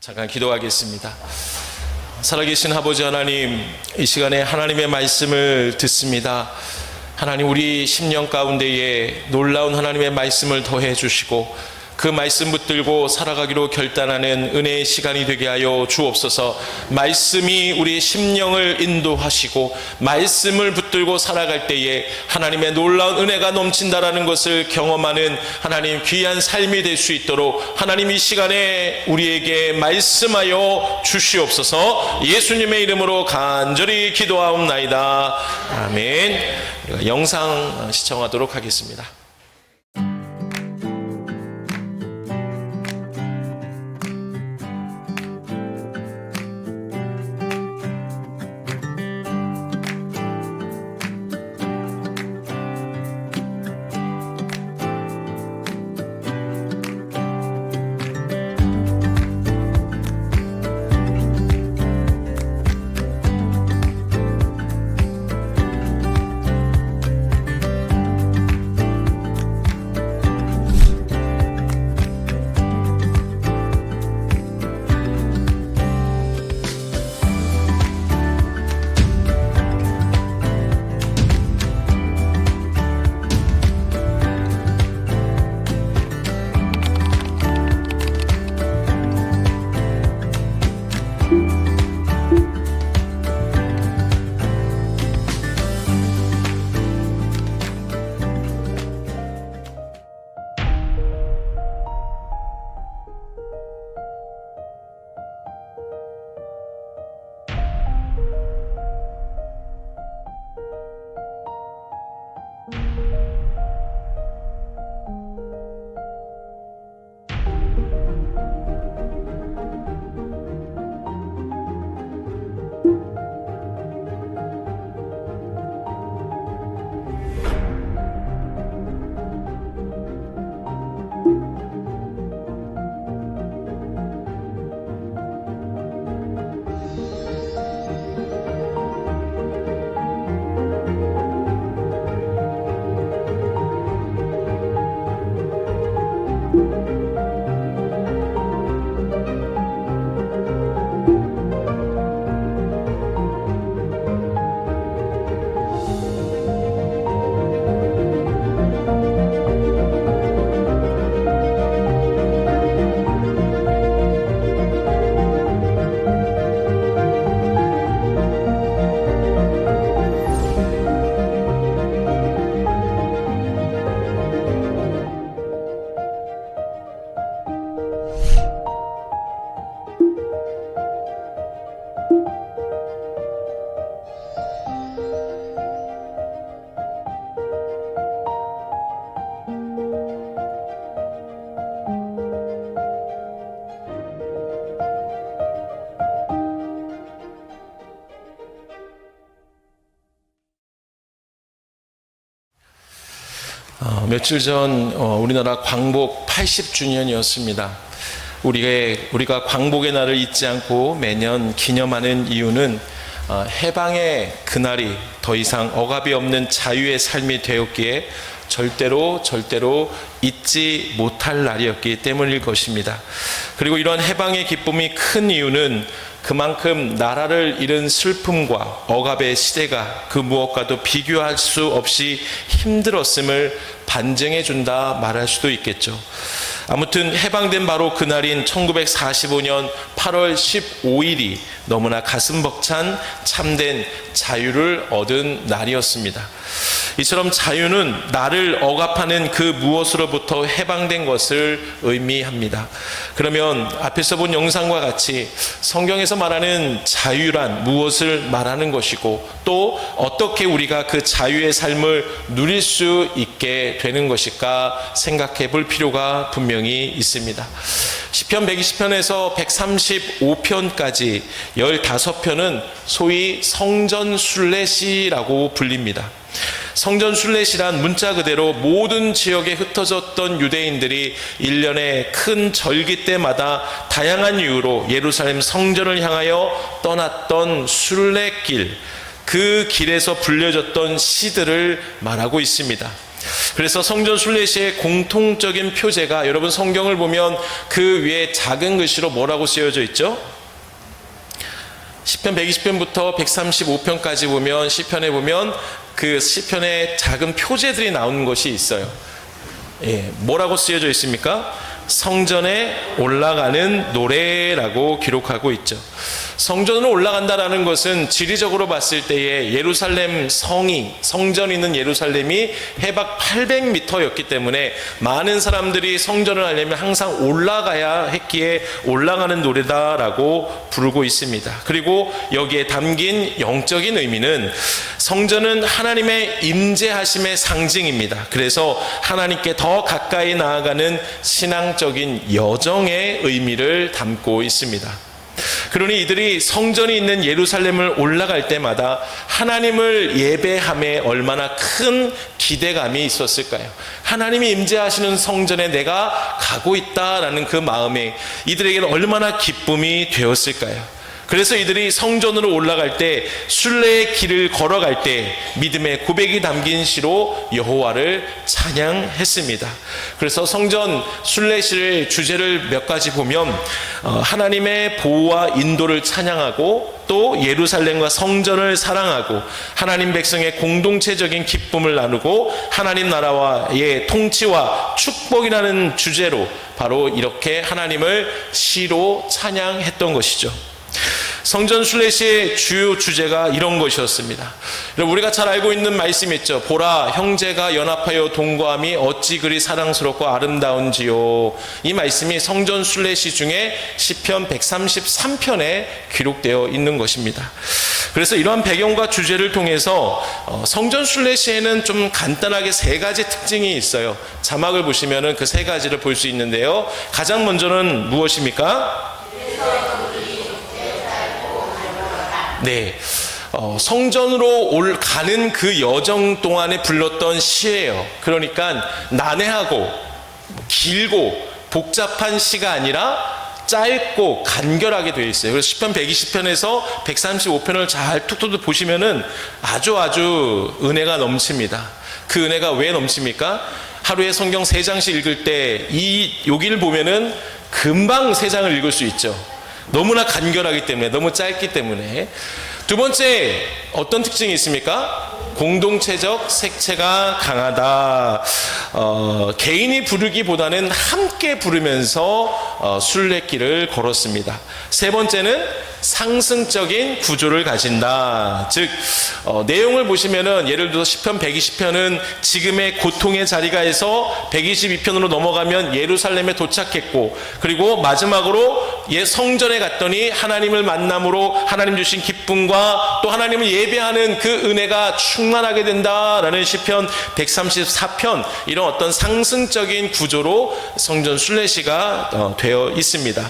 잠깐 기도하겠습니다. 살아계신 아버지 하나님, 이 시간에 하나님의 말씀을 듣습니다. 하나님, 우리 심령 가운데에 놀라운 하나님의 말씀을 더해 주시고 그 말씀 붙들고 살아가기로 결단하는 은혜의 시간이 되게 하여 주옵소서. 말씀이 우리 심령을 인도하시고 말씀을 붙들고 살아갈 때에 하나님의 놀라운 은혜가 넘친다라는 것을 경험하는 하나님 귀한 삶이 될 수 있도록 하나님 이 시간에 우리에게 말씀하여 주시옵소서. 예수님의 이름으로 간절히 기도하옵나이다. 아멘. 영상 시청하도록 하겠습니다. 며칠 전 우리나라 광복 80주년이었습니다. 우리가 광복의 날을 잊지 않고 매년 기념하는 이유는 해방의 그날이 더 이상 억압이 없는 자유의 삶이 되었기에 절대로 잊지 못할 날이었기 때문일 것입니다. 그리고 이런 해방의 기쁨이 큰 이유는 그만큼 나라를 잃은 슬픔과 억압의 시대가 그 무엇과도 비교할 수 없이 힘들었음을 반증해 준다 말할 수도 있겠죠. 아무튼 해방된 바로 그날인 1945년 8월 15일이 너무나 가슴 벅찬 참된 자유를 얻은 날이었습니다. 이처럼 자유는 나를 억압하는 그 무엇으로부터 해방된 것을 의미합니다. 그러면 앞에서 본 영상과 같이 성경에서 말하는 자유란 무엇을 말하는 것이고 또 어떻게 우리가 그 자유의 삶을 누릴 수 있게 되는 것일까 생각해 볼 필요가 분명히 있습니다. 시편 120편에서 135편까지 15편은 소위 성전순례시라고 불립니다. 성전순례시란 문자 그대로 모든 지역에 흩어졌던 유대인들이 1년의 큰 절기 때마다 다양한 이유로 예루살렘 성전을 향하여 떠났던 순례길, 그 길에서 불려졌던 시들을 말하고 있습니다. 그래서 성전 순례시의 공통적인 표제가, 여러분 성경을 보면 그 위에 작은 글씨로 뭐라고 쓰여져 있죠? 시편 120편부터 135편까지 보면, 시편에 보면 그 시편에 작은 표제들이 나오는 것이 있어요. 뭐라고 쓰여져 있습니까? 성전에 올라가는 노래라고 기록하고 있죠. 성전으로 올라간다라는 것은 지리적으로 봤을 때에 예루살렘 성전이 있는 예루살렘이 해박 800m였기 때문에 많은 사람들이 성전을 하려면 항상 올라가야 했기에 올라가는 노래다라고 부르고 있습니다. 그리고 여기에 담긴 영적인 의미는, 성전은 하나님의 임재하심의 상징입니다. 그래서 하나님께 더 가까이 나아가는 신앙적인 여정의 의미를 담고 있습니다. 그러니 이들이 성전이 있는 예루살렘을 올라갈 때마다 하나님을 예배함에 얼마나 큰 기대감이 있었을까요? 하나님이 임재하시는 성전에 내가 가고 있다라는 그 마음에 이들에게는 얼마나 기쁨이 되었을까요? 그래서 이들이 성전으로 올라갈 때, 순례의 길을 걸어갈 때 믿음의 고백이 담긴 시로 여호와를 찬양했습니다. 그래서 성전 순례시의 주제를 몇 가지 보면, 하나님의 보호와 인도를 찬양하고, 또 예루살렘과 성전을 사랑하고, 하나님 백성의 공동체적인 기쁨을 나누고, 하나님 나라와의 통치와 축복이라는 주제로 바로 이렇게 하나님을 시로 찬양했던 것이죠. 성전 순례시의 주요 주제가 이런 것이었습니다. 우리가 잘 알고 있는 말씀이 있죠. 보라, 형제가 연합하여 동거함이 어찌 그리 사랑스럽고 아름다운지요. 이 말씀이 성전 순례시 중에 시편 133편에 기록되어 있는 것입니다. 그래서 이러한 배경과 주제를 통해서 성전 순례시에는 좀 간단하게 세 가지 특징이 있어요. 자막을 보시면 그 세 가지를 볼 수 있는데요. 가장 먼저는 무엇입니까? 네, 성전으로 가는 그 여정 동안에 불렀던 시예요. 그러니까 난해하고 길고 복잡한 시가 아니라 짧고 간결하게 되어 있어요. 그래서 시편 120편에서 135편을 잘 툭툭 보시면은 아주 은혜가 넘칩니다. 그 은혜가 왜 넘칩니까? 하루에 성경 3장씩 읽을 때 여기를 보면은 금방 3장을 읽을 수 있죠. 너무나 간결하기 때문에, 너무 짧기 때문에. 두 번째, 어떤 특징이 있습니까? 공동체적 색채가 강하다. 개인이 부르기보다는 함께 부르면서 순례길을 걸었습니다. 세 번째는 상승적인 구조를 가진다. 즉, 내용을 보시면은, 예를 들어서 시편 120편은 지금의 고통의 자리가 해서 122편으로 넘어가면 예루살렘에 도착했고, 그리고 마지막으로 성전에 갔더니 하나님을 만남으로 하나님 주신 기쁨과 또 하나님을 예배하는 그 은혜가 충만하게 된다라는 시편 134편, 이런 어떤 상승적인 구조로 성전 순례시가 되어 있습니다.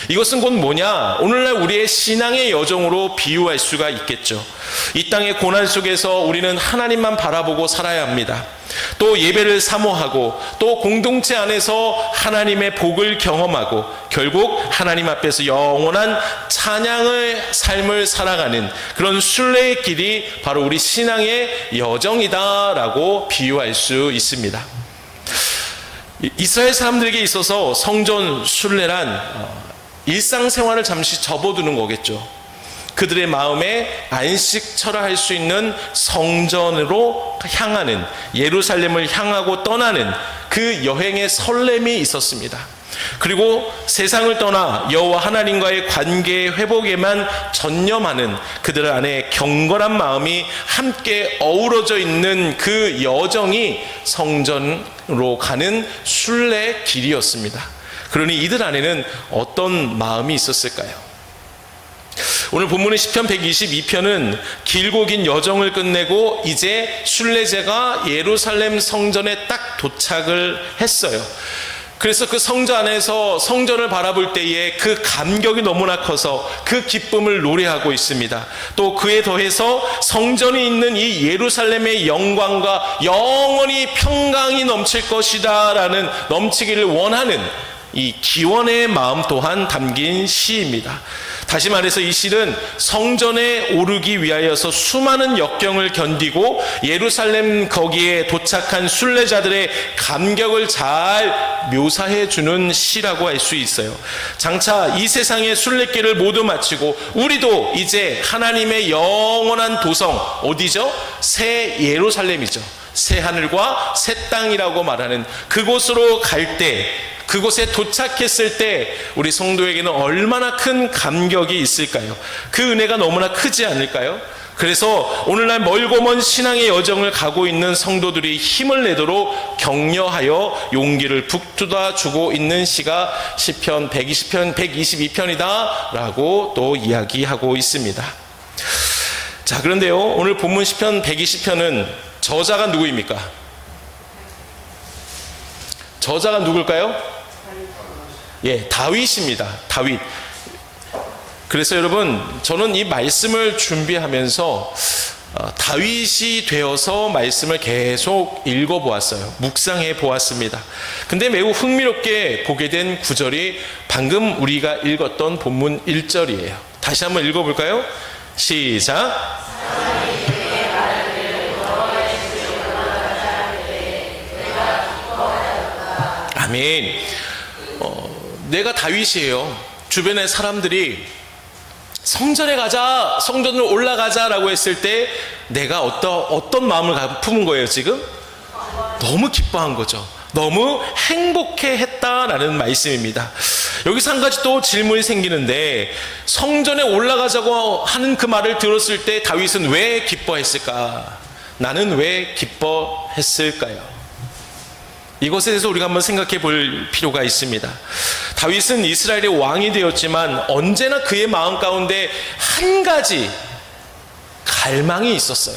이것은 곧 뭐냐? 오늘날 우리의 신앙의 여정으로 비유할 수가 있겠죠. 이 땅의 고난 속에서 우리는 하나님만 바라보고 살아야 합니다. 또 예배를 사모하고, 또 공동체 안에서 하나님의 복을 경험하고, 결국 하나님 앞에서 영원한 찬양의 삶을 살아가는 그런 순례의 길이 바로 우리 신앙의 여정이다라고 비유할 수 있습니다. 이스라엘 사람들에게 있어서 성전 순례란 일상생활을 잠시 접어두는 거겠죠. 그들의 마음에 안식처라 할 수 있는 성전으로 향하는, 예루살렘을 향하고 떠나는 그 여행의 설렘이 있었습니다. 그리고 세상을 떠나 여호와 하나님과의 관계 회복에만 전념하는 그들 안에 경건한 마음이 함께 어우러져 있는 그 여정이 성전으로 가는 순례 길이었습니다. 그러니 이들 안에는 어떤 마음이 있었을까요? 오늘 본문의 시편 122편은 길고 긴 여정을 끝내고 이제 순례자가 예루살렘 성전에 딱 도착을 했어요. 그래서 그 성전 안에서 성전을 바라볼 때에 그 감격이 너무나 커서 그 기쁨을 노래하고 있습니다. 또 그에 더해서 성전이 있는 이 예루살렘의 영광과 영원히 평강이 넘칠 것이다 라는, 넘치기를 원하는 이 기원의 마음 또한 담긴 시입니다. 다시 말해서 이 시는 성전에 오르기 위하여서 수많은 역경을 견디고 예루살렘 거기에 도착한 순례자들의 감격을 잘 묘사해 주는 시라고 할 수 있어요. 장차 이 세상의 순례길을 모두 마치고 우리도 이제 하나님의 영원한 도성, 어디죠? 새 예루살렘이죠. 새 하늘과 새 땅이라고 말하는 그곳으로 갈 때, 그곳에 도착했을 때 우리 성도에게는 얼마나 큰 감격이 있을까요? 그 은혜가 너무나 크지 않을까요? 그래서 오늘날 멀고 먼 신앙의 여정을 가고 있는 성도들이 힘을 내도록 격려하여 용기를 북돋아 주고 있는 시가 시편 120편, 122편이다 라고 또 이야기하고 있습니다. 자, 그런데요, 오늘 본문 시편 120편은 저자가 누구입니까? 저자가 누굴까요? 예, 다윗입니다. 다윗. 그래서 여러분, 저는 이 말씀을 준비하면서 다윗이 되어서 말씀을 계속 읽어보았어요. 묵상해 보았습니다. 근데 매우 흥미롭게 보게 된 구절이 방금 우리가 읽었던 본문 1절이에요. 다시 한번 읽어볼까요? 시작. 아멘. 내가 다윗이에요. 주변의 사람들이 성전에 가자, 성전으로 올라가자라고 했을 때 내가 어떤 마음을 품은 거예요 지금? 너무 기뻐한 거죠. 너무 행복해 했다라는 말씀입니다. 여기서 한 가지 또 질문이 생기는데, 성전에 올라가자고 하는 그 말을 들었을 때 다윗은 왜 기뻐했을까? 나는 왜 기뻐했을까요? 이것에 대해서 우리가 한번 생각해 볼 필요가 있습니다. 다윗은 이스라엘의 왕이 되었지만 언제나 그의 마음 가운데 한 가지 갈망이 있었어요.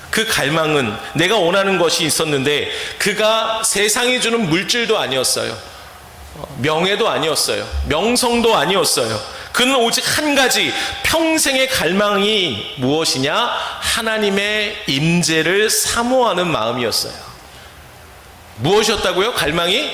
그 갈망은 내가 원하는 것이 있었는데 그가 세상이 주는 물질도 아니었어요. 명예도 아니었어요. 명성도 아니었어요. 그는 오직 한 가지 평생의 갈망이 무엇이냐? 하나님의 임재를 사모하는 마음이었어요. 무엇이었다고요? 갈망이?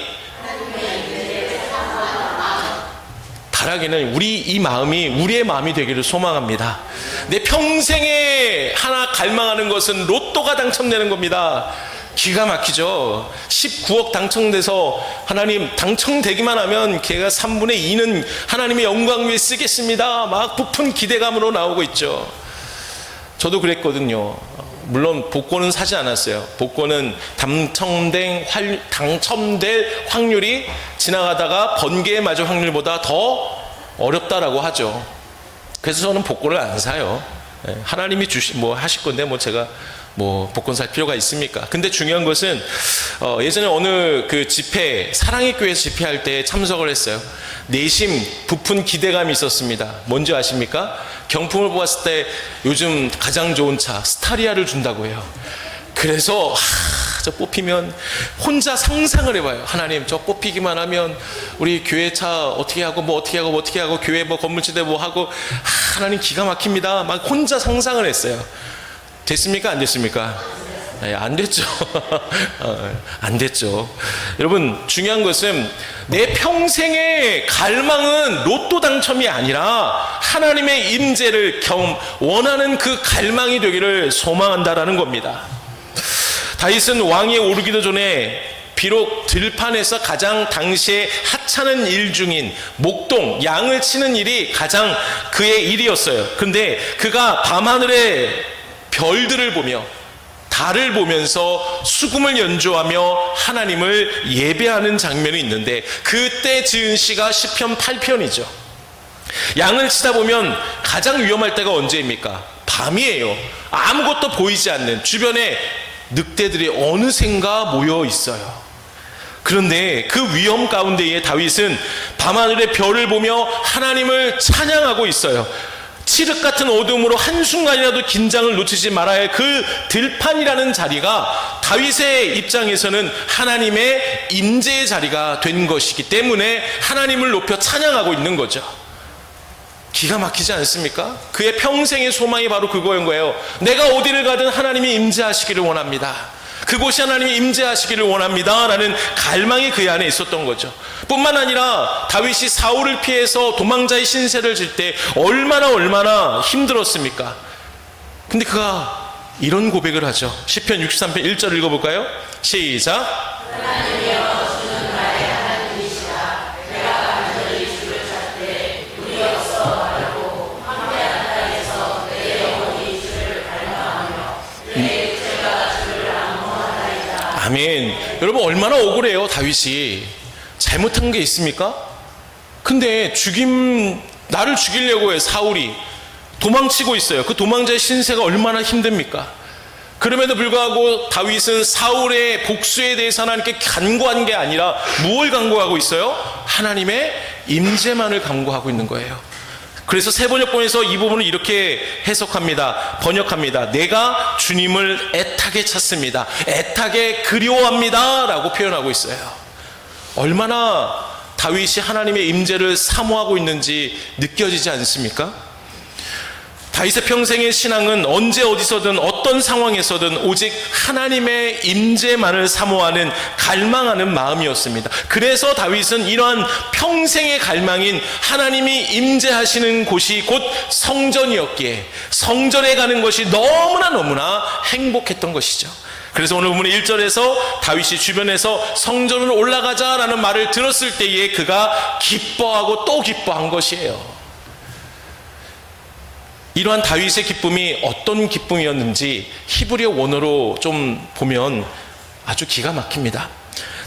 바라기는 이 마음이 우리의 마음이 되기를 소망합니다. 내 평생에 하나 갈망하는 것은 로또가 당첨되는 겁니다. 기가 막히죠. 19억 당첨돼서 하나님 당첨되기만 하면 걔가 3분의 2는 하나님의 영광 위에 쓰겠습니다. 막 부푼 기대감으로 나오고 있죠. 저도 그랬거든요. 물론 복권은 사지 않았어요. 복권은 당첨될 확률이 지나가다가 번개에 맞을 확률보다 더 어렵다라고 하죠. 그래서 저는 복권을 안 사요. 하나님이 하실 건데 제가 복권 살 필요가 있습니까? 근데 중요한 것은 예전에 어느 그 집회, 사랑의 교회에서 집회할 때 참석을 했어요. 내심 부푼 기대감이 있었습니다. 뭔지 아십니까? 경품을 보았을 때 요즘 가장 좋은 차 스타리아를 준다고 해요. 그래서 저 뽑히면 혼자 상상을 해봐요. 하나님, 저 뽑히기만 하면 우리 교회 차 어떻게 하고 어떻게 하고 교회 건물지대 하고 하나님 기가 막힙니다. 막 혼자 상상을 했어요. 됐습니까? 안 됐습니까? 네, 안 됐죠. 안 됐죠. 여러분, 중요한 것은 내 평생의 갈망은 로또 당첨이 아니라 하나님의 임재를 원하는 그 갈망이 되기를 소망한다라는 겁니다. 다윗은 왕위에 오르기도 전에 비록 들판에서 가장 당시에 하찮은 일 중인 목동, 양을 치는 일이 가장 그의 일이었어요. 그런데 그가 밤하늘에 별들을 보며 달을 보면서 수금을 연주하며 하나님을 예배하는 장면이 있는데, 그때 지은 시가 시편 8편이죠. 양을 치다 보면 가장 위험할 때가 언제입니까? 밤이에요. 아무것도 보이지 않는, 주변에 늑대들이 어느샌가 모여 있어요. 그런데 그 위험 가운데에 다윗은 밤하늘의 별을 보며 하나님을 찬양하고 있어요. 칠흑 같은 어둠으로 한순간이라도 긴장을 놓치지 말아야 할 그 들판이라는 자리가 다윗의 입장에서는 하나님의 임재의 자리가 된 것이기 때문에 하나님을 높여 찬양하고 있는 거죠. 기가 막히지 않습니까? 그의 평생의 소망이 바로 그거인 거예요. 내가 어디를 가든 하나님이 임재하시기를 원합니다. 그곳이 하나님이 임재하시기를 원합니다 라는 갈망이 그 안에 있었던 거죠. 뿐만 아니라 다윗이 사울을 피해서 도망자의 신세를 질 때 얼마나 힘들었습니까? 근데 그가 이런 고백을 하죠. 시편 63편 1절 읽어볼까요? 시작. 아멘. 여러분, 얼마나 억울해요. 다윗이 잘못한 게 있습니까? 근데 나를 죽이려고 해. 사울이 도망치고 있어요. 그 도망자의 신세가 얼마나 힘듭니까? 그럼에도 불구하고 다윗은 사울의 복수에 대해서 하나님께 간구한 게 아니라 무엇을 간구하고 있어요? 하나님의 임재만을 간구하고 있는 거예요. 그래서 새 번역본에서 이 부분을 이렇게 번역합니다. 내가 주님을 애타게 찾습니다. 애타게 그리워합니다 라고 표현하고 있어요. 얼마나 다윗이 하나님의 임재를 사모하고 있는지 느껴지지 않습니까? 다윗의 평생의 신앙은 언제 어디서든 어떤 상황에서든 오직 하나님의 임재만을 사모하는 갈망하는 마음이었습니다. 그래서 다윗은 이러한 평생의 갈망인 하나님이 임재하시는 곳이 곧 성전이었기에 성전에 가는 것이 너무나 행복했던 것이죠. 그래서 오늘 본문의 1절에서 다윗이 주변에서 성전으로 올라가자라는 말을 들었을 때에 그가 기뻐하고 또 기뻐한 것이에요. 이러한 다윗의 기쁨이 어떤 기쁨이었는지 히브리어 원어로 좀 보면 아주 기가 막힙니다.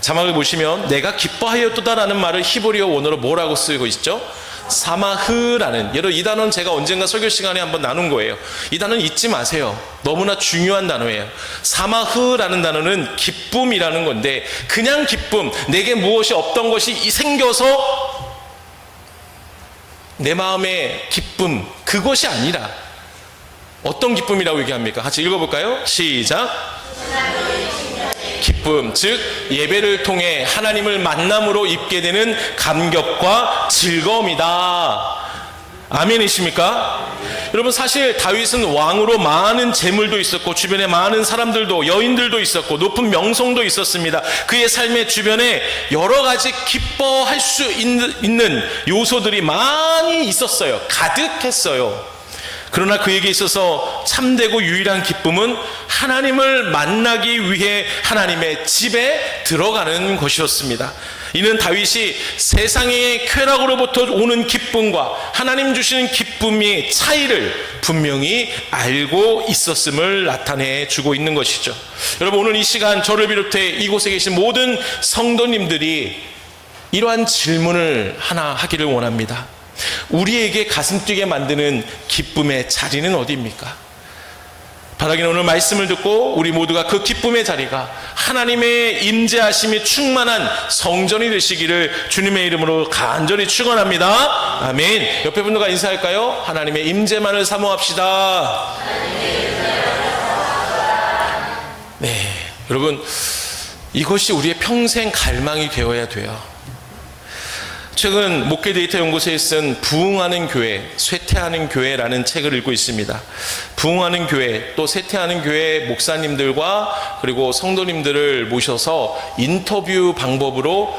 자막을 보시면 내가 기뻐하였도다라는 말을 히브리어 원어로 뭐라고 쓰고 있죠? 사마흐라는, 여러분 이 단어는 제가 언젠가 설교 시간에 한번 나눈 거예요. 이 단어는 잊지 마세요. 너무나 중요한 단어예요. 사마흐라는 단어는 기쁨이라는 건데, 그냥 기쁨, 내게 무엇이 없던 것이 생겨서 내 마음의 기쁨, 그것이 아니라 어떤 기쁨이라고 얘기합니까? 같이 읽어볼까요? 시작. 기쁨, 즉 예배를 통해 하나님을 만남으로 입게 되는 감격과 즐거움이다. 아멘이십니까? 여러분, 사실 다윗은 왕으로 많은 재물도 있었고 주변에 많은 사람들도, 여인들도 있었고 높은 명성도 있었습니다. 그의 삶의 주변에 여러 가지 기뻐할 수 있는 요소들이 많이 있었어요. 가득했어요. 그러나 그에게 있어서 참되고 유일한 기쁨은 하나님을 만나기 위해 하나님의 집에 들어가는 것이었습니다. 이는 다윗이 세상의 쾌락으로부터 오는 기쁨과 하나님 주시는 기쁨의 차이를 분명히 알고 있었음을 나타내 주고 있는 것이죠. 여러분, 오늘 이 시간 저를 비롯해 이곳에 계신 모든 성도님들이 이러한 질문을 하나 하기를 원합니다. 우리에게 가슴 뛰게 만드는 기쁨의 자리는 어디입니까? 바라기는 오늘 말씀을 듣고 우리 모두가 그 기쁨의 자리가 하나님의 임재하심이 충만한 성전이 되시기를 주님의 이름으로 간절히 축원합니다. 아멘. 옆에 분들과 인사할까요? 하나님의 임재만을 사모합시다. 네, 여러분, 이것이 우리의 평생 갈망이 되어야 돼요. 최근 목회데이터 연구소에 쓴 부흥하는 교회, 쇠퇴하는 교회라는 책을 읽고 있습니다. 부흥하는 교회, 또 쇠퇴하는 교회 목사님들과 그리고 성도님들을 모셔서 인터뷰 방법으로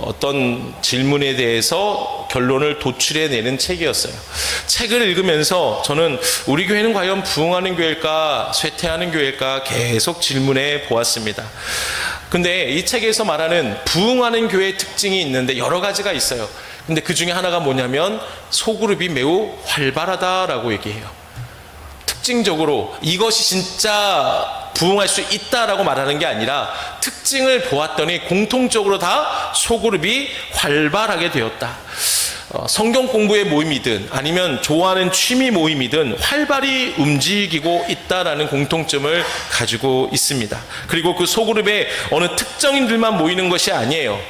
어떤 질문에 대해서 결론을 도출해내는 책이었어요. 책을 읽으면서 저는 우리 교회는 과연 부흥하는 교회일까, 쇠퇴하는 교회일까 계속 질문해 보았습니다. 근데 이 책에서 말하는 부흥하는 교회의 특징이 있는데 여러 가지가 있어요. 근데 그 중에 하나가 뭐냐면 소그룹이 매우 활발하다라고 얘기해요. 특징적으로 이것이 진짜 부흥할 수 있다라고 말하는 게 아니라 특징을 보았더니 공통적으로 다 소그룹이 활발하게 되었다. 성경 공부의 모임이든 아니면 좋아하는 취미 모임이든 활발히 움직이고 있다라는 공통점을 가지고 있습니다. 그리고 그 소그룹에 어느 특정인들만 모이는 것이 아니에요.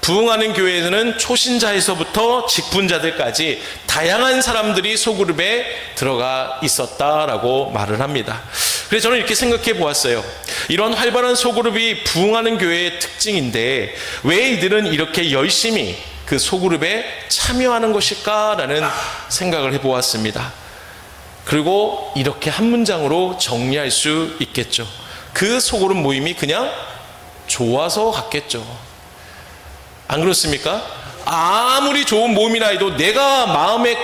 부흥하는 교회에서는 초신자에서부터 직분자들까지 다양한 사람들이 소그룹에 들어가 있었다라고 말을 합니다. 그래서 저는 이렇게 생각해 보았어요. 이런 활발한 소그룹이 부흥하는 교회의 특징인데 왜 이들은 이렇게 열심히 그 소그룹에 참여하는 것일까라는 생각을 해보았습니다. 그리고 이렇게 한 문장으로 정리할 수 있겠죠. 그 소그룹 모임이 그냥 좋아서 갔겠죠. 안 그렇습니까? 아무리 좋은 모임이라 해도 내가 마음에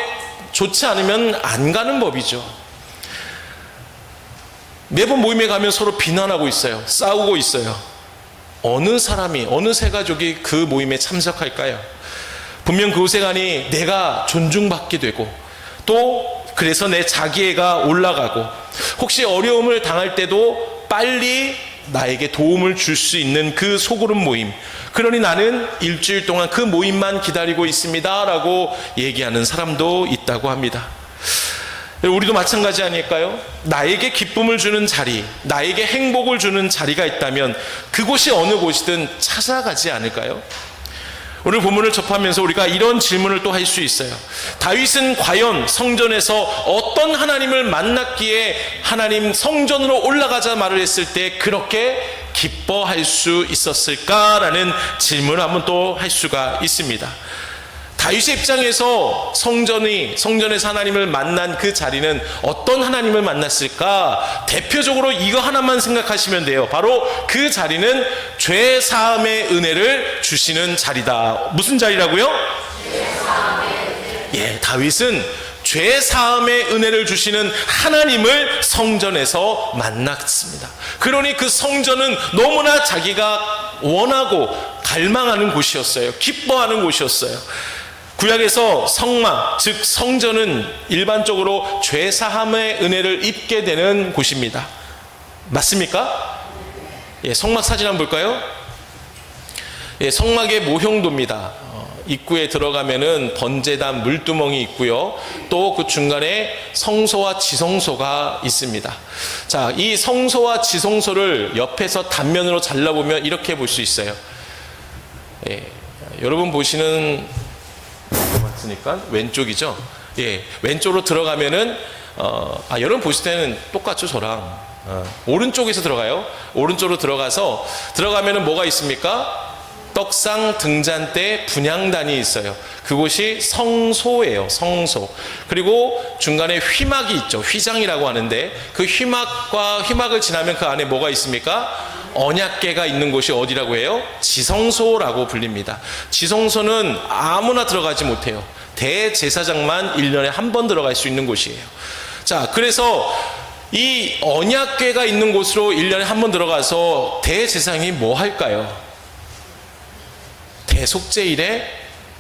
좋지 않으면 안 가는 법이죠. 매번 모임에 가면 서로 비난하고 있어요. 싸우고 있어요. 어느 사람이, 어느 세 가족이 그 모임에 참석할까요? 분명 그곳에 가니 내가 존중받게 되고, 또 그래서 내 자기애가 올라가고, 혹시 어려움을 당할 때도 빨리 나에게 도움을 줄 수 있는 그 소그룹 모임, 그러니 나는 일주일 동안 그 모임만 기다리고 있습니다 라고 얘기하는 사람도 있다고 합니다. 우리도 마찬가지 아닐까요? 나에게 기쁨을 주는 자리, 나에게 행복을 주는 자리가 있다면 그곳이 어느 곳이든 찾아가지 않을까요? 오늘 본문을 접하면서 우리가 이런 질문을 또 할 수 있어요. 다윗은 과연 성전에서 어떤 하나님을 만났기에 하나님 성전으로 올라가자 말을 했을 때 그렇게 기뻐할 수 있었을까라는 질문을 한번 또 할 수가 있습니다. 다윗의 입장에서 성전에서 하나님을 만난 그 자리는 어떤 하나님을 만났을까? 대표적으로 이거 하나만 생각하시면 돼요. 바로 그 자리는 죄 사함의 은혜를 주시는 자리다. 무슨 자리라고요? 예, 다윗은 죄 사함의 은혜를 주시는 하나님을 성전에서 만났습니다. 그러니 그 성전은 너무나 자기가 원하고 갈망하는 곳이었어요. 기뻐하는 곳이었어요. 구약에서 성막, 즉 성전은 일반적으로 죄 사함의 은혜를 입게 되는 곳입니다. 맞습니까? 예, 성막 사진 한번 볼까요? 예, 성막의 모형도입니다. 입구에 들어가면은 번제단 물두멍이 있고요. 또 그 중간에 성소와 지성소가 있습니다. 자, 이 성소와 지성소를 옆에서 단면으로 잘라보면 이렇게 볼 수 있어요. 예, 여러분 보시는 맞으니까 왼쪽이죠. 예, 왼쪽으로 들어가면은 여러분 보실 때는 똑같죠, 저랑. 오른쪽에서 들어가요. 오른쪽으로 들어가면은 뭐가 있습니까? 떡상 등잔대 분향단이 있어요. 그곳이 성소예요. 성소. 그리고 중간에 휘막이 있죠. 휘장이라고 하는데 그 휘막을 지나면 그 안에 뭐가 있습니까? 언약궤가 있는 곳이 어디라고 해요? 지성소라고 불립니다. 지성소는 아무나 들어가지 못해요. 대제사장만 1년에 한 번 들어갈 수 있는 곳이에요. 자, 그래서 이 언약궤가 있는 곳으로 1년에 한 번 들어가서 대제사장이 뭐 할까요? 대속죄일에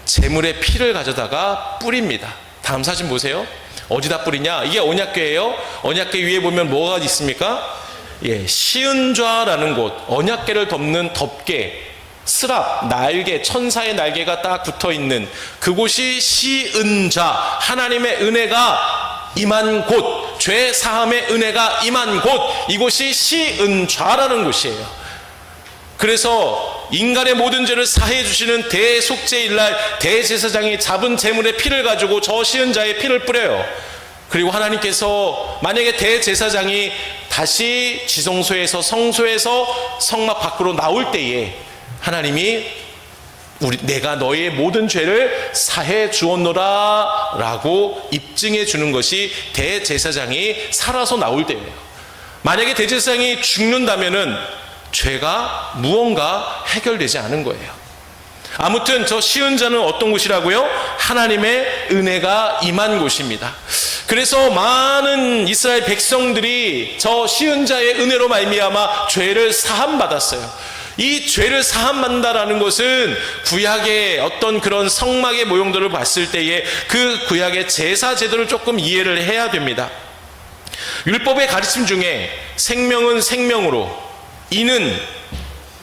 제물의 피를 가져다가 뿌립니다. 다음 사진 보세요. 어디다 뿌리냐? 이게 언약궤예요. 언약궤 위에 보면 뭐가 있습니까? 예, 시은좌라는 곳, 언약궤를 덮는 덮개, 스랍, 날개, 천사의 날개가 딱 붙어 있는 그곳이 시은좌, 하나님의 은혜가 임한 곳, 죄 사함의 은혜가 임한 곳, 이곳이 시은좌라는 곳이에요. 그래서 인간의 모든 죄를 사해 주시는 대속죄일날 대제사장이 잡은 제물의 피를 가지고 저 시은자의 피를 뿌려요. 그리고 하나님께서 만약에 대제사장이 다시 지성소에서 성소에서 성막 밖으로 나올 때에 하나님이 내가 너의 모든 죄를 사해 주었노라 라고 입증해 주는 것이 대제사장이 살아서 나올 때예요. 만약에 대제사장이 죽는다면은 죄가 무언가 해결되지 않은 거예요. 아무튼 저 시은자는 어떤 곳이라고요? 하나님의 은혜가 임한 곳입니다. 그래서 많은 이스라엘 백성들이 저 시은자의 은혜로 말미암아 죄를 사함 받았어요. 이 죄를 사함 받는다라는 것은 구약의 어떤 그런 성막의 모형들을 봤을 때에 그 구약의 제사 제도를 조금 이해를 해야 됩니다. 율법의 가르침 중에 생명은 생명으로, 이는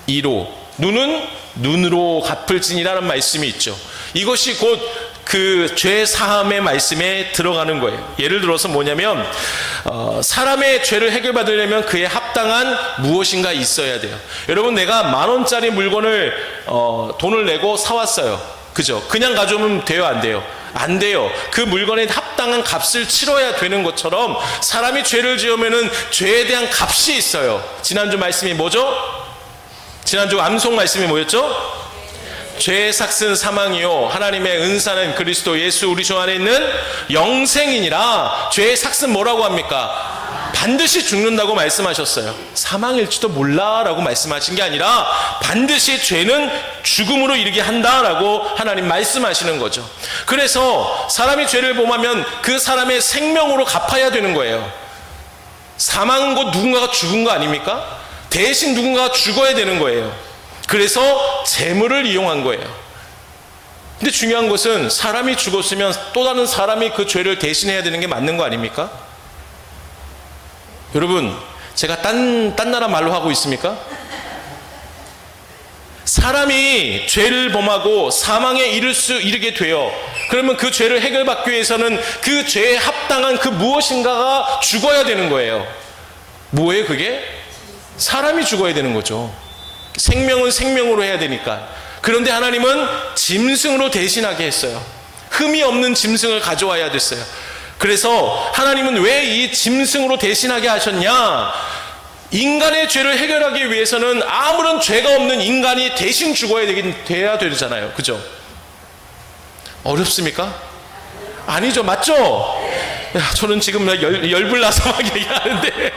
이로, 눈은 눈으로 갚을지니라는 말씀이 있죠. 이것이 곧 그 죄 사함의 말씀에 들어가는 거예요. 예를 들어서 뭐냐면 사람의 죄를 해결받으려면 그에 합당한 무엇인가 있어야 돼요. 여러분, 내가 10,000원짜리 물건을 돈을 내고 사왔어요. 그죠? 그냥 가져오면 돼요, 안 돼요? 안 돼요. 그 물건에 합당한 값을 치러야 되는 것처럼 사람이 죄를 지으면은 죄에 대한 값이 있어요. 지난주 말씀이 뭐죠? 지난주 암송 말씀이 뭐였죠? 죄의 삭은 사망이요 하나님의 은사는 그리스도 예수 우리 주 안에 있는 영생이니라. 죄의 삭은 뭐라고 합니까? 반드시 죽는다고 말씀하셨어요. 사망일지도 몰라라고 말씀하신 게 아니라 반드시 죄는 죽음으로 이르게 한다라고 하나님 말씀하시는 거죠. 그래서 사람이 죄를 범하면 그 사람의 생명으로 갚아야 되는 거예요. 사망은 곧 누군가가 죽은 거 아닙니까? 대신 누군가가 죽어야 되는 거예요. 그래서 재물을 이용한 거예요. 근데 중요한 것은 사람이 죽었으면 또 다른 사람이 그 죄를 대신해야 되는 게 맞는 거 아닙니까? 여러분, 제가 딴 나라 말로 하고 있습니까? 사람이 죄를 범하고 사망에 이르게 돼요. 그러면 그 죄를 해결받기 위해서는 그 죄에 합당한 그 무엇인가가 죽어야 되는 거예요. 뭐예요 그게? 사람이 죽어야 되는 거죠. 생명은 생명으로 해야 되니까. 그런데 하나님은 짐승으로 대신하게 했어요. 흠이 없는 짐승을 가져와야 됐어요. 그래서 하나님은 왜 이 짐승으로 대신하게 하셨냐? 인간의 죄를 해결하기 위해서는 아무런 죄가 없는 인간이 대신 죽어야 돼야 되잖아요. 그죠? 어렵습니까? 아니죠. 맞죠? 야, 저는 지금 열불나서 막 얘기하는데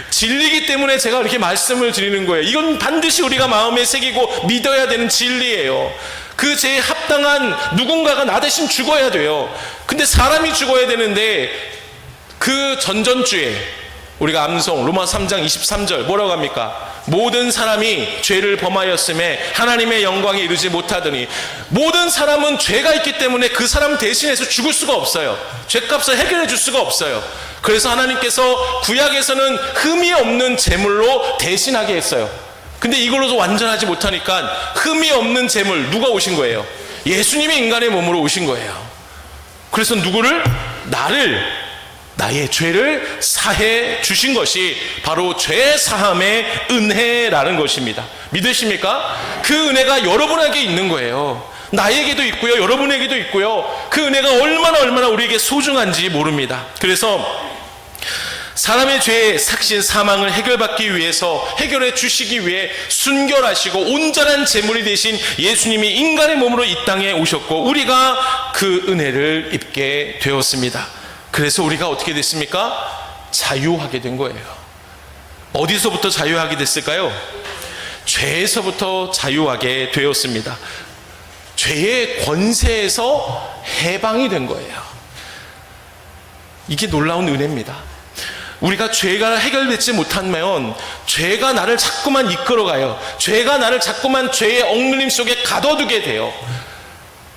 진리이기 때문에 제가 이렇게 말씀을 드리는 거예요. 이건 반드시 우리가 마음에 새기고 믿어야 되는 진리예요. 그 죄에 합당한 누군가가 나 대신 죽어야 돼요. 근데 사람이 죽어야 되는데 그 전전주에 우리가 암송 로마서 3장 23절 뭐라고 합니까? 모든 사람이 죄를 범하였음에 하나님의 영광에 이르지 못하더니, 모든 사람은 죄가 있기 때문에 그 사람 대신해서 죽을 수가 없어요. 죄값을 해결해 줄 수가 없어요. 그래서 하나님께서 구약에서는 흠이 없는 제물로 대신하게 했어요. 근데 이걸로도 완전하지 못하니까 흠이 없는 제물, 누가 오신 거예요? 예수님이 인간의 몸으로 오신 거예요. 그래서 누구를? 나의 죄를 사해 주신 것이 바로 죄 사함의 은혜라는 것입니다. 믿으십니까? 그 은혜가 여러분에게 있는 거예요. 나에게도 있고요, 여러분에게도 있고요. 그 은혜가 얼마나 우리에게 소중한지 모릅니다. 그래서 사람의 죄의 삭신 사망을 해결받기 위해서, 해결해 주시기 위해 순결하시고 온전한 제물이 되신 예수님이 인간의 몸으로 이 땅에 오셨고 우리가 그 은혜를 입게 되었습니다. 그래서 우리가 어떻게 됐습니까? 자유하게 된 거예요. 어디서부터 자유하게 됐을까요? 죄에서부터 자유하게 되었습니다. 죄의 권세에서 해방이 된 거예요. 이게 놀라운 은혜입니다. 우리가 죄가 해결되지 못하면 죄가 나를 자꾸만 이끌어가요. 죄가 나를 자꾸만 죄의 억눌림 속에 가둬두게 돼요.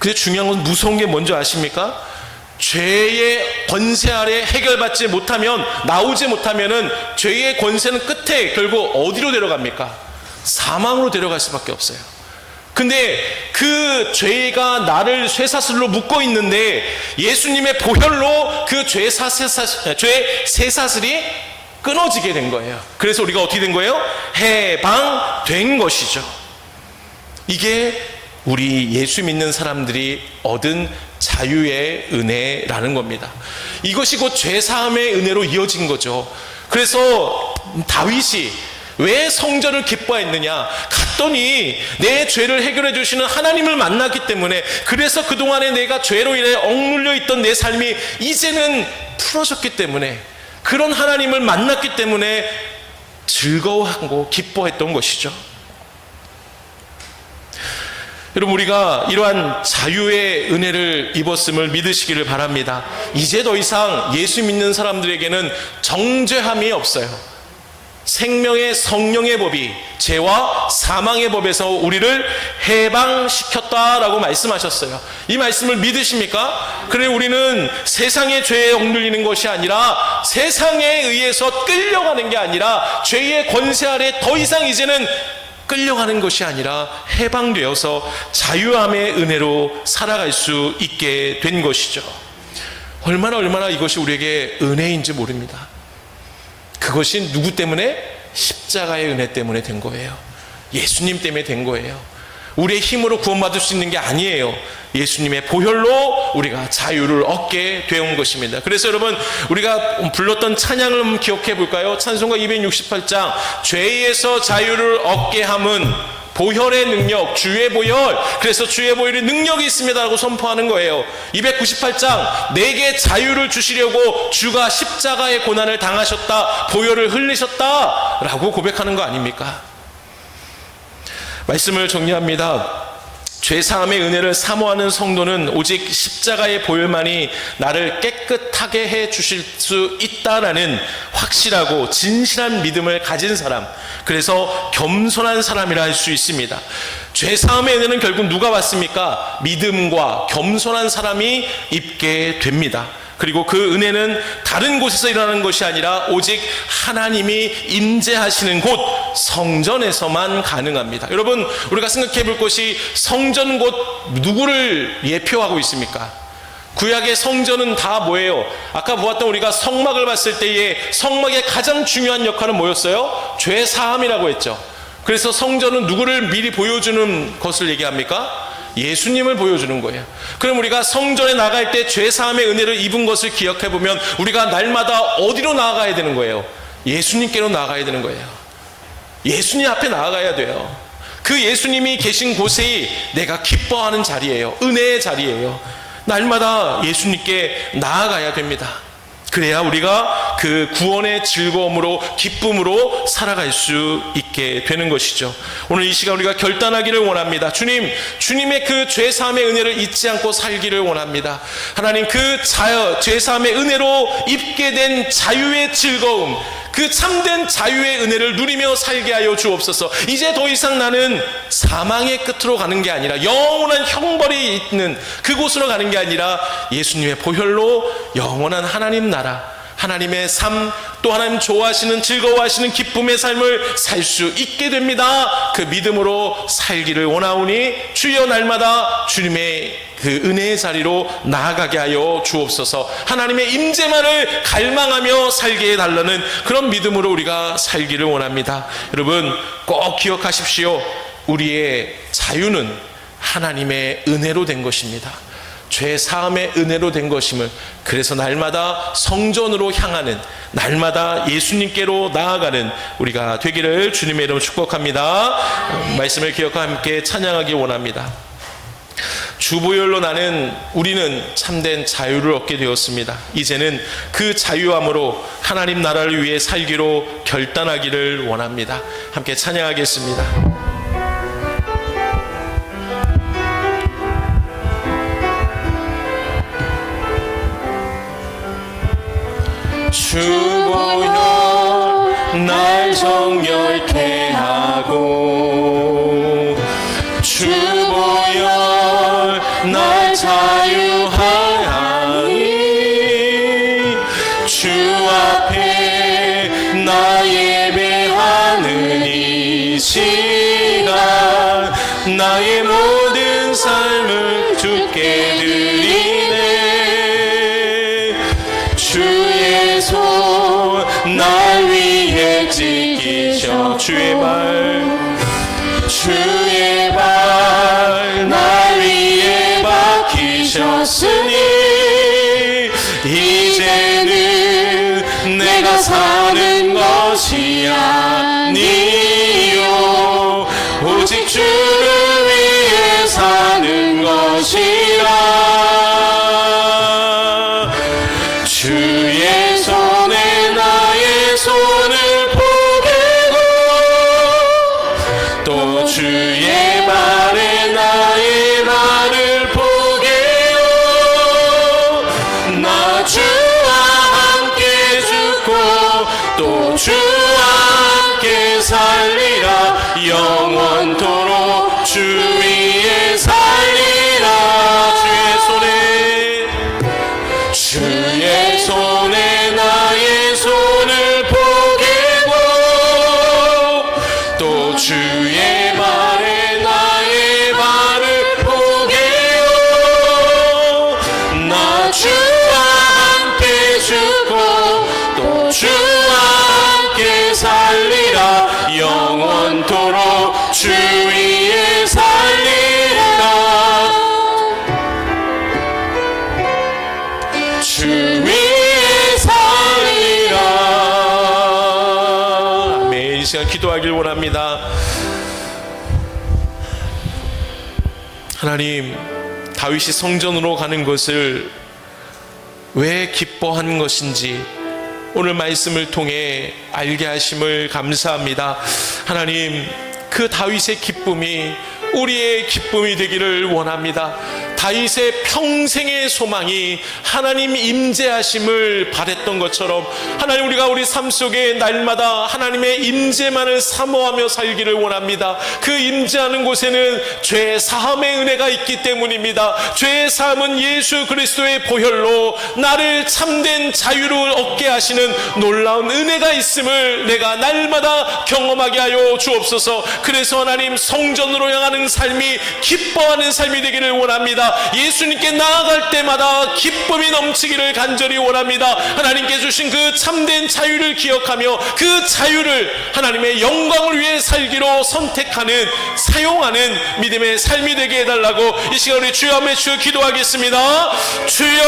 근데 중요한 건 무서운 게 뭔지 아십니까? 죄의 권세 아래 해결받지 못하면, 나오지 못하면은 죄의 권세는 끝에 결국 어디로 데려갑니까? 사망으로 데려갈 수밖에 없어요. 근데 그 죄가 나를 쇠사슬로 묶어 있는데 예수님의 보혈로 그 죄의 쇠사슬이 끊어지게 된 거예요. 그래서 우리가 어떻게 된 거예요? 해방된 것이죠. 이게 우리 예수 믿는 사람들이 얻은 자유의 은혜라는 겁니다. 이것이 곧 죄사함의 은혜로 이어진 거죠. 그래서 다윗이 왜 성전을 기뻐했느냐? 갔더니 내 죄를 해결해 주시는 하나님을 만났기 때문에, 그래서 그동안에 내가 죄로 인해 억눌려 있던 내 삶이 이제는 풀어졌기 때문에, 그런 하나님을 만났기 때문에 즐거워하고 기뻐했던 것이죠. 여러분, 우리가 이러한 자유의 은혜를 입었음을 믿으시기를 바랍니다. 이제 더 이상 예수 믿는 사람들에게는 정죄함이 없어요. 생명의 성령의 법이 죄와 사망의 법에서 우리를 해방시켰다라고 말씀하셨어요. 이 말씀을 믿으십니까? 그래, 우리는 세상의 죄에 억눌리는 것이 아니라, 세상에 의해서 끌려가는 게 아니라, 죄의 권세 아래 더 이상 이제는 끌려가는 것이 아니라 해방되어서 자유함의 은혜로 살아갈 수 있게 된 것이죠. 얼마나 이것이 우리에게 은혜인지 모릅니다. 그것이 누구 때문에? 십자가의 은혜 때문에 된 거예요. 예수님 때문에 된 거예요. 우리의 힘으로 구원받을 수 있는 게 아니에요. 예수님의 보혈로 우리가 자유를 얻게 되온 것입니다. 그래서 여러분, 우리가 불렀던 찬양을 한번 기억해 볼까요? 찬송가 268장, 죄에서 자유를 얻게 함은 보혈의 능력, 주의 보혈, 그래서 주의 보혈이 능력이 있습니다라고 선포하는 거예요. 298장, 내게 자유를 주시려고 주가 십자가의 고난을 당하셨다, 보혈을 흘리셨다 라고 고백하는 거 아닙니까? 말씀을 정리합니다. 죄사함의 은혜를 사모하는 성도는 오직 십자가의 보혈만이 나를 깨끗하게 해 주실 수 있다라는 확실하고 진실한 믿음을 가진 사람, 그래서 겸손한 사람이라 할 수 있습니다. 죄사함의 은혜는 결국 누가 받습니까? 믿음과 겸손한 사람이 입게 됩니다. 그리고 그 은혜는 다른 곳에서 일어나는 것이 아니라 오직 하나님이 임재하시는 곳 성전에서만 가능합니다. 여러분, 우리가 생각해 볼 것이 성전 곧 누구를 예표하고 있습니까? 구약의 성전은 다 뭐예요? 아까 보았던 우리가 성막을 봤을 때에 성막의 가장 중요한 역할은 뭐였어요? 죄 사함이라고 했죠. 그래서 성전은 누구를 미리 보여주는 것을 얘기합니까? 예수님을 보여주는 거예요. 그럼 우리가 성전에 나갈 때 죄사함의 은혜를 입은 것을 기억해 보면 우리가 날마다 어디로 나아가야 되는 거예요? 예수님께로 나아가야 되는 거예요. 예수님 앞에 나아가야 돼요. 그 예수님이 계신 곳이 내가 기뻐하는 자리예요. 은혜의 자리예요. 날마다 예수님께 나아가야 됩니다. 그래야 우리가 그 구원의 즐거움으로, 기쁨으로 살아갈 수 있게 되는 것이죠. 오늘 이 시간 우리가 결단하기를 원합니다. 주님의 그 죄사함의 은혜를 잊지 않고 살기를 원합니다. 하나님, 그 죄사함의 은혜로 입게 된 자유의 즐거움, 그 참된 자유의 은혜를 누리며 살게 하여 주옵소서. 이제 더 이상 나는 사망의 끝으로 가는 게 아니라, 영원한 형벌이 있는 그곳으로 가는 게 아니라 예수님의 보혈로 영원한 하나님 나라, 하나님의 삶, 또 하나님 좋아하시는, 즐거워하시는 기쁨의 삶을 살 수 있게 됩니다. 그 믿음으로 살기를 원하오니 주여 날마다 주님의 그 은혜의 자리로 나아가게 하여 주옵소서. 하나님의 임재만을 갈망하며 살게 해달라는 그런 믿음으로 우리가 살기를 원합니다. 여러분, 꼭 기억하십시오. 우리의 자유는 하나님의 은혜로 된 것입니다. 죄 사함의 은혜로 된 것임을, 그래서 날마다 성전으로 향하는, 날마다 예수님께로 나아가는 우리가 되기를 주님의 이름으로 축복합니다. 말씀을 기억하며 함께 찬양하기 원합니다. 주보혈로 우리는 참된 자유를 얻게 되었습니다. 이제는 그 자유함으로 하나님 나라를 위해 살기로 결단하기를 원합니다. 함께 찬양하겠습니다. 주보혈 날 정결케 하고, 주보혈 날 자유하니, 주 앞에 나 예배하는 이 시간 나의 모든 삶을 주께 드리네. 주의 손 날 위해 지키셔, 주의 발 날 위해 박히셨으니, 이제는 내가 사는 것이 아니요 오직 주를 위해 사는 것이라. 주의 손에 나의 손을 포개고, 또 주의 발에 나의 발을 포개요. 나 주와 함께 죽고 또 주와 함께 살리라. 영원토록 주 위에 살리라. 주의 손에 나의 손을 포개고, 또 주의 발에 나의 발을 포개요. 나 주와 함께 죽고 또 주와 함께 살리라. 영원토록 주 위에 살리라. 주 위에 살리라. 아멘. 이 시간 기도하길 원합니다. 하나님, 다윗이 성전으로 가는 것을 왜 기뻐한 것인지 오늘 말씀을 통해 알게 하심을 감사합니다. 하나님, 그 다윗의 기쁨이 우리의 기쁨이 되기를 원합니다. 다윗의 평생의 소망이 하나님 임재하심을 바랬던 것처럼 하나님, 우리가 우리 삶 속에 날마다 하나님의 임재만을 사모하며 살기를 원합니다. 그 임재하는 곳에는 죄 사함의 은혜가 있기 때문입니다. 죄 사함은 예수 그리스도의 보혈로 나를 참된 자유를 얻게 하시는 놀라운 은혜가 있음을 내가 날마다 경험하게 하여 주옵소서. 그래서 하나님, 성전으로 향하는 삶이 기뻐하는 삶이 되기를 원합니다. 예수님께 나아갈 때마다 기쁨이 넘치기를 간절히 원합니다. 하나님께 주신 그 참된 자유를 기억하며 그 자유를 하나님의 영광을 위해 살기로 선택하는, 사용하는 믿음의 삶이 되게 해달라고 이 시간 우리 주여 한번 외쳐 기도하겠습니다. 주여,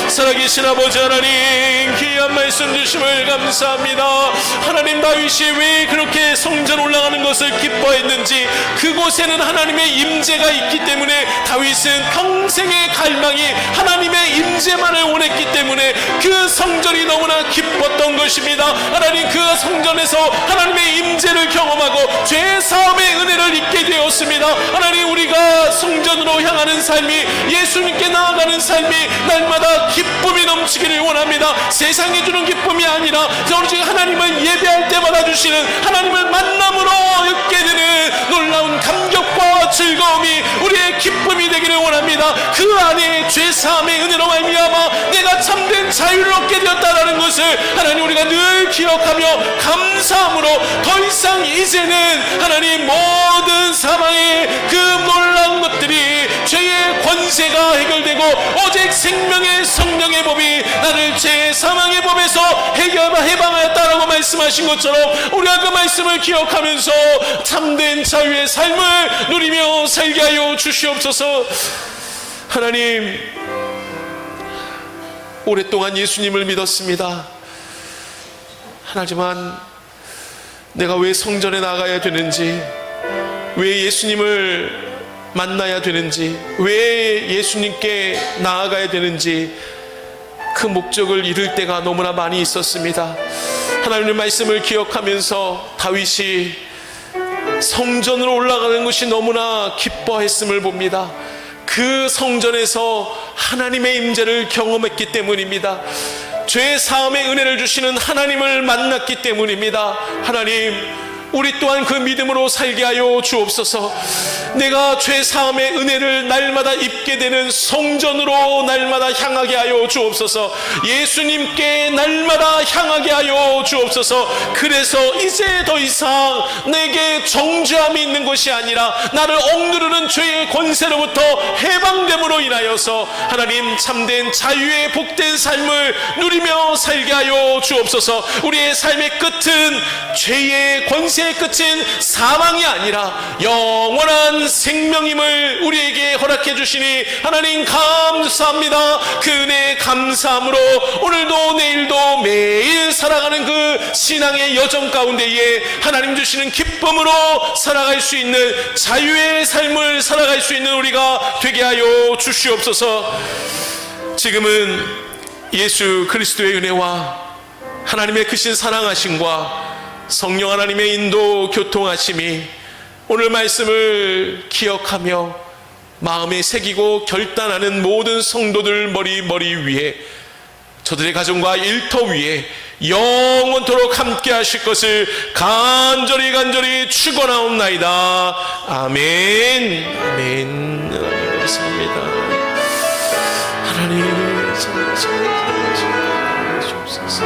살아계신 아버지 하나님, 귀한 말씀 주심을 감사합니다. 하나님, 다윗이 왜 그렇게 성전 올라가는 것을 기뻐했는지, 그곳에는 하나님의 임재가 있기 때문에 다윗은 평생의 갈망이 하나님의 임재만을 원했기 때문에 그 성전이 너무나 기뻤던 것입니다. 하나님, 그 성전에서 하나님의 임재를 경험하고 죄사함의 은혜를 잊게 되었습니다. 하나님, 우리가 성전으로 향하는 삶이, 예수님께 나아가는 삶이 날마다 기쁨이 넘치기를 원합니다. 세상이 주는 기쁨이 아니라 오직 하나님을 예배할 때마다 주시는 하나님을 만남으로 얻게 되는 놀라운 감격과 즐거움이 우리의 기쁨이 되기를 원합니다. 그 안에 죄사함의 은혜로 말미암아 내가 참된 자유를 얻게 되었다는 것을 하나님, 우리가 늘 기억하며 감사함으로 더 이상 이제는 하나님, 모든 사망의 그 놀라운 것들이, 죄의 권세가 해결되고 오직 생명의 성령의 법이 나를 죄 사망의 법에서 해방하였다라고 말씀하신 것처럼 우리가 그 말씀을 기억하면서 참된 자유의 삶을 누리며 살게 하여 주시옵소서. 하나님, 오랫동안 예수님을 믿었습니다. 하지만 내가 왜 성전에 나가야 되는지, 왜 예수님을 만나야 되는지, 왜 예수님께 나아가야 되는지 그 목적을 잃을 때가 너무나 많이 있었습니다. 하나님의 말씀을 기억하면서 다윗이 성전으로 올라가는 것이 너무나 기뻐했음을 봅니다. 그 성전에서 하나님의 임재를 경험했기 때문입니다. 죄 사함의 은혜를 주시는 하나님을 만났기 때문입니다. 하나님, 우리 또한 그 믿음으로 살게 하여 주옵소서. 내가 죄 사함의 은혜를 날마다 입게 되는 성전으로 날마다 향하게 하여 주옵소서. 예수님께 날마다 향하게 하여 주옵소서. 그래서 이제 더 이상 내게 정죄함이 있는 것이 아니라 나를 억누르는 죄의 권세로부터 해방됨으로 인하여서 하나님, 참된 자유의 복된 삶을 누리며 살게 하여 주옵소서. 우리의 삶의 끝은 죄의 권세, 의 끝은 사망이 아니라 영원한 생명임을 우리에게 허락해 주시니 하나님 감사합니다. 그 은혜 감사함으로 오늘도 내일도 매일 살아가는 그 신앙의 여정 가운데에 하나님 주시는 기쁨으로 살아갈 수 있는 자유의 삶을 살아갈 수 있는 우리가 되게 하여 주시옵소서. 지금은 예수 그리스도의 은혜와 하나님의 크신 사랑하심과 성령 하나님의 인도 교통하심이 오늘 말씀을 기억하며 마음에 새기고 결단하는 모든 성도들 머리 위에, 저들의 가정과 일터 위에 영원토록 함께 하실 것을 간절히 축원하옵나이다. 아멘. 아멘. 감사합니다. 하나님, 주옵소서.